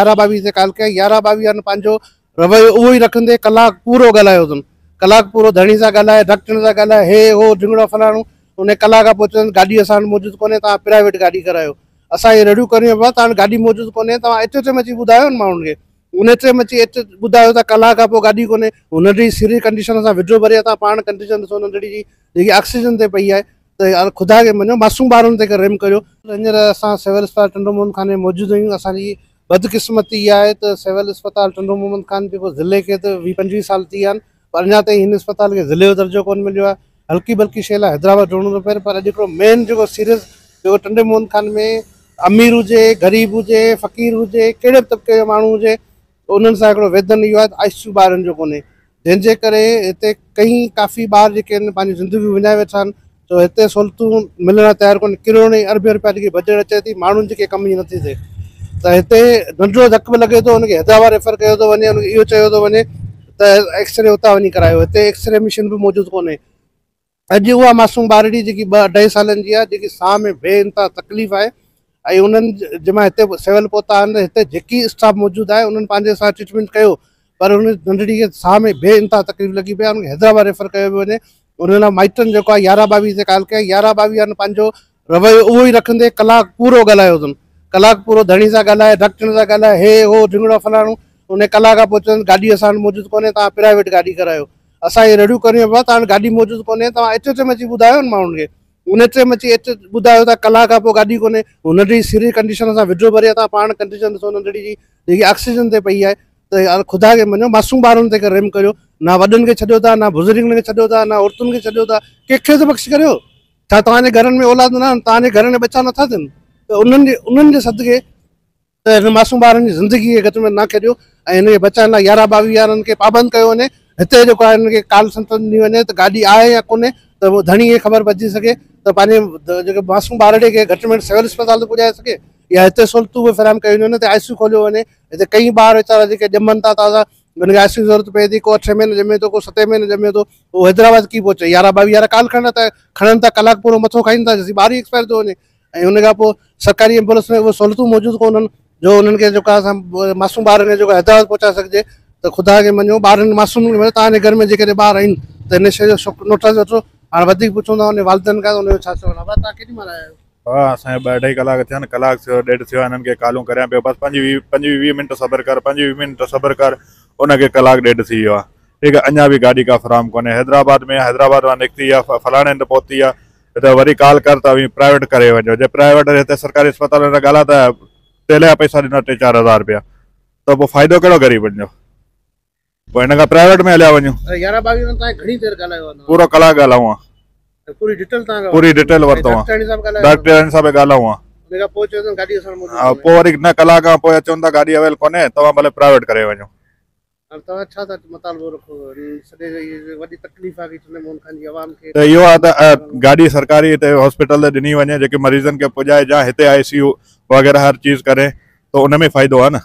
11-22 से काल के 11-22 पंहिंजो रवैयो उहो ई रखंदे कलाक पूरो ॻाल्हायो अथनि। कलाक पूरो धणी सां ॻाल्हाए, डॉक्टर सां ॻाल्हाए, हे हो झिंगड़ो फलाणो, उन कलाक खां पोइ चवनि गाॾी असां वटि मौजूदु कोन्हे, तव्हां प्राइवेट गाॾी करायो। असां इहे रेडियूं करियूं पिया, तव्हां गाॾी मौजूदु कोन्हे, तव्हां एच में अची ॿुधायो न माण्हुनि खे। उन में अची ॿुधायो था कलाक खां पोइ गाॾी कोन्हे, हुनजी सीरियस कंडीशन सां विडियो भरे तव्हां पाण कंडीशन ॾिसो हुनजी जेकी ऑक्सीजन ते पई आहे, त यार ख़ुदा खे मञो मासूम ॿारनि ते रेम करियो। हींअर असां सिविल अस्पताल टंडो मोहन खाने मौजूदु आहियूं। असांजी बदकिस्मती इहा आहे त सिविल अस्पताल टंडो मोहन खान जेको ज़िले खे त 20-25 साल थी विया आहिनि, पर अञा ताईं हिन अस्पताल खे ज़िले जो दर्जो कोन मिलियो आहे। हल्की बल्कि शइ लाइ हैदराबाद जोड़णो थो पए, पर जेको मेन जेको सीरियस जेको टंडो मोहन खान में अमीर हुजे, ग़रीब हुजे, फ़क़ीर हुजे, कहिड़े बि तबिके जो माण्हू हुजे, उन्हनि सां हिकिड़ो वेदन इहो आहे त ICU ॿारनि जो कोन्हे, जंहिंजे करे हिते कई काफ़ी ॿार जेके आहिनि पंहिंजी ज़िंदगियूं विञाए वेठा आहिनि। तो हिते सहूलियतूं मिलण तयारु कोन्हे, किरोड़े अरबे रुपया जेकी बजट अचे थी, माण्हुनि जी के कमी नथी थिए। त हिते नंढिड़ो धक बि लॻे थो, हुनखे हैदराबाद रेफर कयो थो वञे, हुनखे इहो चयो थो वञे त एक्सरे उतां वञी करायो। हिते एक्सरे मशीन बि मौजूदु कोन्हे। अॼु उहा मासूम ॿारड़ी जेकी 2-2.5 सालनि जी आहे, जेकी साह में बेइंतिहा तकलीफ़ आहे, ऐं उन्हनि जंहिंमां हिते सिविल पहुता आहिनि, हिते जेकी स्टाफ मौजूदु आहे उन्हनि पंहिंजे सां ट्रीटमेंट कयो, पर हुन नंढड़ी खे साह में बेइंतिहा तकलीफ़ लॻी पई आहे, हुनखे हैदराबाद रेफर कयो पियो वञे। उन लाइ माइटनि जेको आहे 11-22 से काल के 11-22 पंहिंजो रवैयो उहो ई रखंदे कलाक पूरो ॻाल्हायो अथनि। कलाक पूरो धणी सां ॻाल्हाए, डॉक्टर सां ॻाल्हाए, हे हो झिंगड़ो फलाणो, उन कलाक खां पोइ चवनि गाॾी असां वटि मौजूदु कोन्हे, तव्हां प्राइवेट गाॾी करायो। असां इहे रेडियूं करियूं पिया, तव्हां गाॾी मौजूदु कोन्हे, तव्हां एच में अची ॿुधायो न माण्हुनि खे। उन में अची ॿुधायो था कलाक खां पोइ गाॾी कोन्हे, हुनजी सीरियस कंडीशन सां विडियो भरे तव्हां पाण कंडीशन ॾिसो हुनजी जेकी ऑक्सीजन ते पई आहे, त यार ख़ुदा खे मञो मासूम ॿारनि ते रेम करियो। ना वॾनि खे छॾियो था, ना बुज़ुर्गनि खे छॾियो था, ना औरतुनि खे छॾियो था, कंहिंखे त बख़्श करियो। छा तव्हांजे घरनि में औलाद न आहिनि, तव्हांजे घरनि में बचा नथा थियनि? त उन्हनि जे सदिके त हिन मासूम ॿारनि जी ज़िंदगी खे घटि में न खेॾियो, ऐं हिनखे बचाइण लाइ 11-22 खे पाबंद कयो वञे। हिते जेको आहे हिनखे काल संतन ॾिनी वञे त गाॾी आहे या कोन्हे, त उहो धणी खे ख़बर पइजी सघे, त पंहिंजे जेके मासूम ॿारड़े खे घटि में घटि सिविल अस्पताल ते पुॼाए सघे, या हिते सहूलियतूं बि फ़राहम कयूं वञनि, हिते ICU खोलियो वञे। हिते कई ॿार वीचारा जेके ॼमनि था ताज़ा, हुनखे ICU जी ज़रूरत पए थी, को 8 महीने ॼमे थो, को 7 महीने ॼमे थो, उहो हैदराबाद कीअं पहुचे? 11-22 काल खणनि था, कलाक पूरो मथो खाईनि था, ॿार ई एक्सपायर थो वञे। ऐं हुन खां पोइ सरकारी एम्बुलेंस में उहे सहूलियतूं मौजूदु कोन आहिनि जो उन्हनि खे जेको असां मासूम ॿारनि खे जेको हैदराबाद पहुचाए सघिजे। त ख़ुदा खे मञो ॿारनि मासूम तव्हांजे घर में जेकॾहिं ॿार आहिनि त हिन शइ जो नोटिस वठो। हाणे वधीक पुछूं था हुन वालिदनि खां, हुनजो छा चवणो आहे? तव्हां केॾी महिल आया आहियो? हाँ, असांखे 2-2.5 कलाक थिया आहिनि, कलाक थियो, ॾेढ थियो आहे, हिननि खे कॉलूं करियां पियो, बसि 25-20 मिंट सबर कर, 25-20 मिंट सबर कर, उनखे कलाक ॾेढ थी वियो आहे। ठीकु आहे, अञा बि गाॾी का फराम कोन्हे। हैदराबाद मां निकिती आहे, फलाणे हंधि पहुती आहे, त वरी कॉल कर त प्राइवेट करे वञो। जे प्राइवेट हिते सरकारी अस्पताल में ॻाल्हाए त तेल जा पैसा ॾिना 3-4 हज़ार रुपया, त पोइ फ़ाइदो कहिड़ो ग़रीबनि जो? पोइ हिन खां प्राइवेट में हलिया वञूं। 11-22 घणी देरि ॻाल्हायो आहे? पूरो कलाक ॻाल्हायूं आहे, पूरी डिटेल वरितो आहे, डॉक्टर सां बि ॻाल्हायूं आहे। पोइ वरी न कलाक खां पोइ चवनि था गाॾी अवेल कोन्हे, तव्हां भले प्राइवेट करे वञो। त इहो आहे त गाॾी सरकारी हिते हॉस्पिटल ते ॾिनी वञे, जेके मरीज़नि खे पुॼाए, जा हिते ICU वग़ैरह हर चीज़ करे, त उन में फ़ाइदो आहे न।